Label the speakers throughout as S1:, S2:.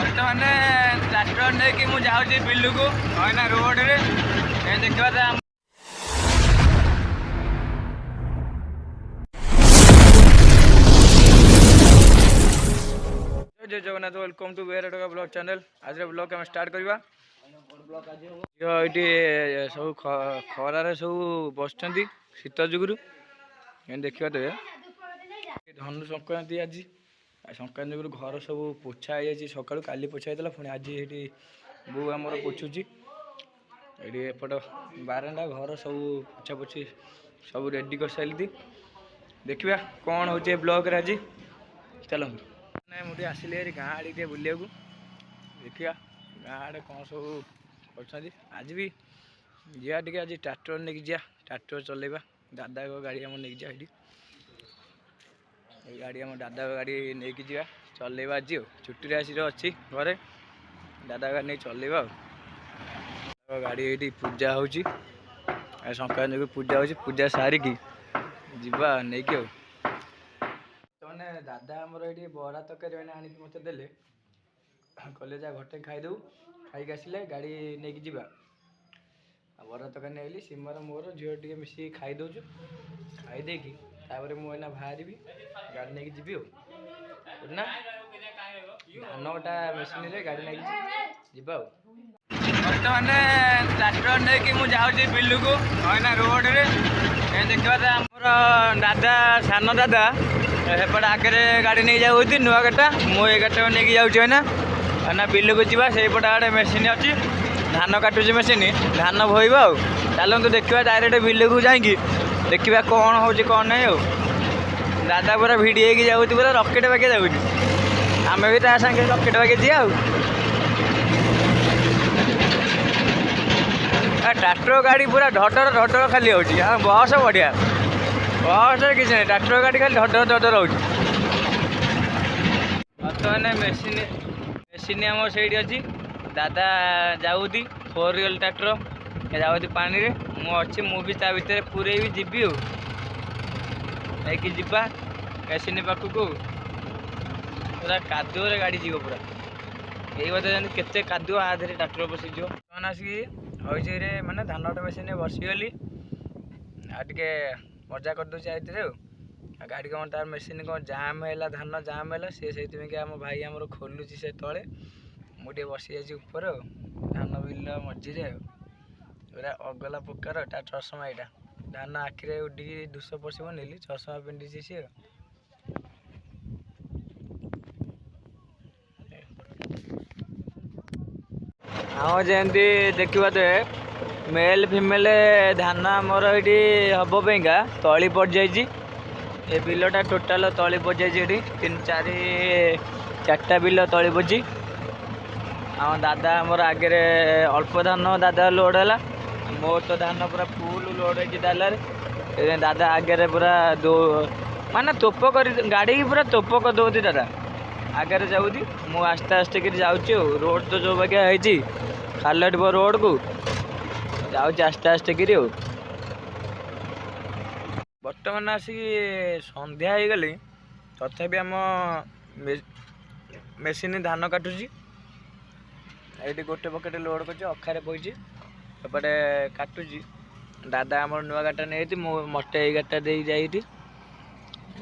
S1: ବର୍ତ୍ତମାନେ ଟ୍ରାକ୍ଟର ନେଇକି ମୁଁ ଯାଉଛି ବିଲକୁ ଏଇନା ରୋଡ଼ରେ ଦେଖିବା ଜୟ ଜଗନ୍ନାଥ ୱେଲକମ୍ ଟୁ ବେହେରା ଟକା ବ୍ଲଗ୍ ଚ୍ୟାନେଲ୍। ଆଜିର ବ୍ଲଗ୍ ଆମେ ଷ୍ଟାର୍ଟ କରିବା। ଏଇଠି ସବୁ ଖରାରେ ସବୁ ବସିଛନ୍ତି ଶୀତ ଯୋଗୁରୁ। ଦେଖିବା ତେବେ ଧନୁ ସଂକ୍ରାନ୍ତି ଆଜି ସଂକ୍ରାନ୍ତି ଯୋଗୁରୁ ଘର ସବୁ ପୋଛା ହେଇଯାଇଛି ସକାଳୁ, କାଲି ପୋଛା ହେଇଥିଲା, ପୁଣି ଆଜି ଏଇଠି ବୋଉ ଆମର ପୋଛୁଛି। ଏଇଠି ଏପଟ ବାରଣ୍ଡା ଘର ସବୁ ପୋଛାପୋଛି ସବୁ ରେଡ଼ି କରିସାରିଲି। ଦେଖିବା କ'ଣ ହେଉଛି ଏ ବ୍ଲଗ୍ରେ ଆଜି। ଚାଲନ୍ତୁ ମୁଁ ଟିକେ ଆସିଲି ଏରି ଗାଁ ଆଡ଼େ ଟିକେ ବୁଲିବାକୁ। ଦେଖିବା ଗାଁ ଆଡ଼େ କ'ଣ ସବୁ କରୁଛନ୍ତି। ଆଜି ବି ଯିବା ଟିକେ, ଆଜି ଟ୍ରାକ୍ଟର ନେଇକି ଯିବା, ଟ୍ରାକ୍ଟର ଚଲେଇବା। ଦାଦାଙ୍କ ଗାଡ଼ି ଆମର ନେଇକି ଯିବା। ଏଇଠି ଏଇ ଗାଡ଼ି ଆମ ଦାଦାଙ୍କ ଗାଡ଼ି ନେଇକି ଯିବା, ଚଲେଇବା ଆଜି। ଆଉ ଛୁଟିରେ ଆସିକି ଅଛି ଘରେ, ଦାଦା ଗାଡ଼ି ନେଇ ଚଲେଇବା। ଆଉ ଗାଡ଼ି ଏଇଠି ପୂଜା ହେଉଛି, ସଂକ୍ରାନ୍ତି ଯୋଗୁଁ ପୂଜା ହେଉଛି। ପୂଜା ସାରିକି ଯିବା ନେଇକି। ଆଉ ମାନେ ଦାଦା ଆମର ଏଇଠି ବରା ତରକାରୀ ମାନେ ଆଣିକି ମୋତେ ଦେଲେ, କହିଲେ ଯା ଘଟେ ଖାଇଦେବୁ, ଖାଇକି ଆସିଲେ ଗାଡ଼ି ନେଇକି ଯିବା। ଆଉ ବରା ତରକାରୀ ନେଇଲି, ସୀମାର ମୋର ଝିଅ ଟିକେ ମିଶିକି ଖାଇଦେଉଛୁ। ଖାଇଦେଇକି ତାପରେ ମୁଁ ଏଇନା ବାହାରିବି, ଗାଡ଼ି ନେଇକି ଯିବି। ଆଉ ନା ଧାନ କଟା ମେସିନରେ ଗାଡ଼ି ନେଇକି ଯିବା। ଆଉ ବର୍ତ୍ତମାନେ ଟ୍ରାକ୍ଟର ନେଇକି ମୁଁ ଯାଉଛି ବିଲକୁ ଏଇନା ରୋଡ଼ରେ ଦେଖିବା। ଆମର ଦାଦା ସାନ ଦାଦା ସେପଟେ ଆଗରେ ଗାଡ଼ି ନେଇ ଯାଉଛି ନୂଆ ଗାଡ଼ିଟା, ମୁଁ ଏଇ ଗାଡ଼ିଟା ନେଇକି ଯାଉଛି ଏଇନା ବିଲକୁ ଯିବା। ସେଇପଟେ ଆଡ଼େ ମେସିନ୍ ଅଛି, ଧାନ କାଟୁଛି ମେସିନ୍, ଧାନ ବୋହିବ। ଆଉ ଚାଲନ୍ତୁ ଦେଖିବା ଡାଇରେକ୍ଟ ବିଲକୁ ଯାଇକି ଦେଖିବା କ'ଣ ହେଉଛି କ'ଣ ନାହିଁ। ଆଉ ଦାଦା ପୁରା ଭିଡ଼ି ହେଇକି ଯାଉଛି, ପୁରା ରକେଟ୍ ବାଗିଆ ଯାଉଛି। ଆମେ ବି ତା ସାଙ୍ଗେ ରକେଟ୍ ବାଗିଆ ଯିବା। ଆଉ ଟ୍ରାକ୍ଟର ଗାଡ଼ି ପୁରା ଢଟର ଖାଲି ହେଉଛି। ଆଉ ବସ୍ ବଢ଼ିଆ, ବସ୍ରେ କିଛି ନାହିଁ, ଟ୍ରାକ୍ଟର ଗାଡ଼ି ଖାଲି ଢଟର ହେଉଛି। ବର୍ତ୍ତମାନେ ମେସିନ୍ ଆମର ସେଇଠି ଅଛି। ଦାଦା ଯାଉଛି 4 wheel ଟ୍ରାକ୍ଟର ଯାଉଛି ପାଣିରେ, ମୁଁ ଅଛି, ମୁଁ ବି ତା ଭିତରେ ପୁରେଇବି, ଯିବି। ଆଉ ନେଇକି ଯିବା ମେସିନ୍ ପାଖକୁ। ପୁରା କାଦୁଅରେ ଗାଡ଼ି ଯିବ, ପୁରା ଏଇ ବୋଧେ ଯେମିତି କେତେ କାଦୁଅ, ଆ ଦେହରେ ଟ୍ରାକ୍ଟର ପଶିଯିବ। ସେମାନେ ଆସିକି ହଇଚଇରେ ମାନେ ଧାନଟା ମେସିନ୍ରେ ବସିଗଲି, ଆଉ ଟିକେ ମଜା କରିଦେଉଛି ଆ ଭିତରେ। ଆଉ ଗାଡ଼ି କ'ଣ ତାର ମେସିନ୍ କ'ଣ ଜାମ୍ ହେଲା, ଧାନ ଜାମ୍ ହେଲା, ସେ ସେଇଥିପାଇଁକି ଆମ ଭାଇ ଆମର ଖୋଲୁଛି ସେ ତଳେ, ମୁଁ ଟିକେ ବସିଯାଇଛି ଉପରେ। ଆଉ ଧାନ ବିଲ ମଝିରେ, ଆଉ ପୁରା ଅଗଲା ପ୍ରକାର ତା ଚଷମା, ଏଇଟା ଧାନ ଆଖିରେ ଉଡ଼ିକି ଦୁଷ ପଶିବ ନେଲି, ଚଷମା ପିନ୍ଧିଛି ସିଏ। ଆଉ ଯେମିତି ଦେଖିବା ତ ମେଲ୍ ଫିମେଲ୍ ଧାନ ଆମର ଏଇଠି ହବ ପାଇଁକା ତଳି ପଡ଼ିଯାଇଛି। ଏ ବିଲଟା ଟୋଟାଲ ତଳି ପଡ଼ିଯାଇଛି। ଏଠି 4ଟା ବିଲ ତଳି ପଡ଼ିଛି। ଆମ ଦାଦା ଆମର ଆଗରେ ଅଳ୍ପ ଧାନ ଦାଦା ଲୋଡ଼ ହେଲା, ମୋର ତ ଧାନ ପୁରା ଫୁଲ୍ ଲୋଡ଼ ହେଇଛି ଡାଲାରେ। ଦାଦା ଆଗରେ ପୁରା ମାନେ ତୋପ କରି ଗାଡ଼ିକି ପୁରା ତୋପ କରିଦେଉଛି। ଦାଦା ଆଗରେ ଯାଉଛି, ମୁଁ ଆସ୍ତେ ଆସ୍ତେ କରି ଯାଉଛି। ଆଉ ରୋଡ଼ ତ ଯେଉଁ ବାଗିଆ ହେଇଛି, ଖାଲଟିବ ରୋଡ଼କୁ ଯାଉଛି ଆସ୍ତେ ଆସ୍ତେ କରି। ଆଉ ବର୍ତ୍ତମାନ ଆସିକି ସନ୍ଧ୍ୟା ହେଇଗଲି, ତଥାପି ଆମ ମେସିନ୍ ଧାନ କାଟୁଛି। ଏଇଠି ଗୋଟେ ପକେଟ ଲୋଡ଼ କରୁଛି, ଅଖାରେ ପଇଛି, ଏପଟେ କାଟୁଛି। ଦାଦା ଆମର ନୂଆ ଗାଡ଼ିଟା ନେଇଯାଇଛି, ମୁଁ ମୋତେ ଏଇ ଗାଡ଼ିଟା ଦେଇ ଯାଇଠି,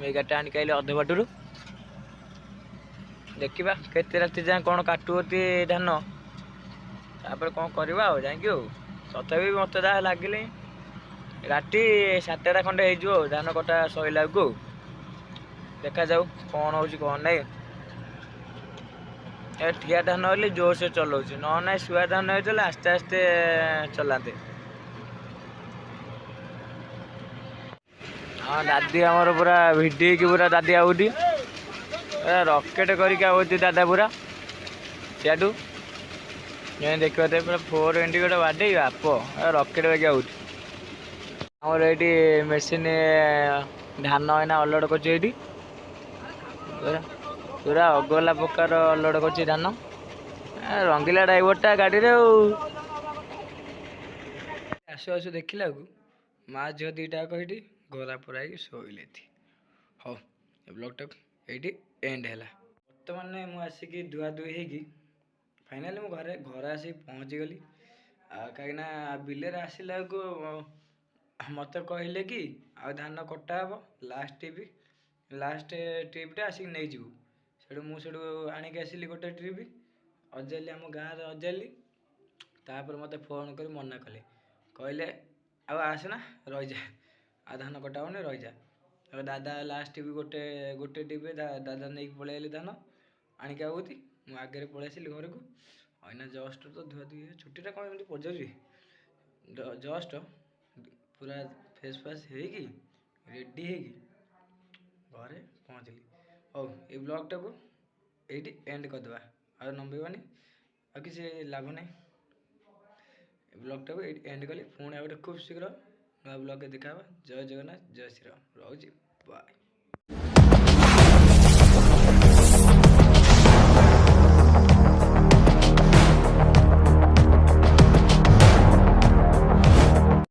S1: ଏଇ ଗାଡ଼ିଟା ଆଣିକି ଆଇଲି ଅଧ ବାଟରୁ। ଦେଖିବା କେତେ ରାତି ଯାଏଁ କ'ଣ କାଟୁଅତି ଧାନ, ତାପରେ କ'ଣ କରିବା ଆଉ ଯାଇକି। ଆଉ ତଥାପି ମୋତେ ଯାହା ଲାଗିଲେ ରାତି 7ଟା ଖଣ୍ଡେ ହେଇଯିବ ଆଉ ଧାନ କଟା ସଇଲା ବେଳକୁ। ଦେଖାଯାଉ କ'ଣ ହେଉଛି କ'ଣ ନାହିଁ। ଏ ଠିଆ ଧାନ ହେଲେ ଜୋରସେ ଚଲାଉଛି, ନହେଲେ ନାହିଁ ଶୁଆ ଧାନ ହେଇଥିଲେ ଆସ୍ତେ ଆସ୍ତେ ଚଲାନ୍ତେ। ହଁ ଦାଦି ଆମର ପୁରା ଭିଡ଼ି ହେଇକି ପୁରା ଦାଦି ଆଉଠି ରକେଟ୍ କରିକି ଆଉଠି ଦାଦା ପୁରା ସିଆଡ଼ୁ ଦେଖିବା ତ ପୁରା 4 ଇଣ୍ଡିକେଟର ବାଡ଼େଇ ବାପ ରକେଟ୍ ବାଗିଆ ଆଉଠି। ଆମର ଏଇଠି ମେସିନ୍ ଧାନ ଏଇନା ଅଲୋଡ଼ କରୁଛି। ଏଇଠି ପୁରା ଅଗଲା ପ୍ରକାର ଅଲୋଡ଼ କରୁଛି ଧାନ, ରଙ୍ଗିଲା ଡ୍ରାଇଭରଟା ଗାଡ଼ିରେ। ଆଉ ଆସୁ ଆସୁ ଦେଖିଲାକୁ ମା ଝିଅ ଦୁଇଟା ଯାକ ଏଇଠି ଘୋରା ପୁରା ହେଇକି ଶୋଇଲେ। ହଉ ଏ ବ୍ଲଗ୍ଟା ଏଇଠି ଏଣ୍ଡ ହେଲା। ବର୍ତ୍ତମାନ ମୁଁ ଆସିକି ଧୁଆଧୁଇ ହେଇକି ଫାଇନାଲି ମୁଁ ଘରେ ଆସିକି ପହଞ୍ଚିଗଲି। କାହିଁକିନା ବିଲରେ ଆସିଲା ବେଳକୁ ମୋତେ କହିଲେ କି ଆଉ ଧାନ କଟା ହେବ, ଲାଷ୍ଟ ଟ୍ରିପ୍ଟା ଆସିକି ନେଇଯିବୁ। ସେଠୁ ଆଣିକି ଆସିଲି ଗୋଟେ ଟ୍ରିପ୍, ଅଜାଲି ଆମ ଗାଁରେ ଅଜାଲି। ତାପରେ ମୋତେ ଫୋନ୍ କରି ମନା କହିଲେ ଆଉ ଆସେନା, ରହିଯା, ଆଉ ଧାନ କଟା ହେବନି, ରହିଯା। ତାପରେ ଦାଦା ଲାଷ୍ଟ ବି ଗୋଟେ ଟ୍ରିପ୍ରେ ଦାଦା ନେଇକି ପଳେଇ ଆସିଲେ ଧାନ ଆଣିକି ଆଉତି। ମୁଁ ଆଗରେ ପଳେଇ ଆସିଲି ଘରକୁ। ଏଇନା ଜଷ୍ଟ ତ ଧୁଆଧୁଇ ଛୁଟିଟା କ'ଣ ଏମିତି ପଚାରୁଛି, ଜଷ୍ଟ ପୁରା ଫେସ୍ ଫାସ୍ ହେଇକି ରେଡ଼ି ହେଇକି ଘରେ ପହଞ୍ଚିଲି। ହଉ, ଏଇ ବ୍ଲଗ୍ଟାକୁ ଏଇଠି ଏଣ୍ଡ କରିଦେବା, ଆଉ ନମ୍ବେଇବାନି, ଆଉ କିଛି ଲାଭ ନାହିଁ। ଏ ବ୍ଲଗ୍ଟାକୁ ଏଇଠି ଏଣ୍ଡ କଲି। ପୁଣି ଆଉ ଗୋଟେ ଖୁବ୍ ଶୀଘ୍ର ନୂଆ ବ୍ଲଗ୍ରେ ଦେଖା ହେବା। ଜୟ ଜଗନ୍ନାଥ, ଜୟ ଶ୍ରୀରାମ, ରହୁଛି, ବାଏ।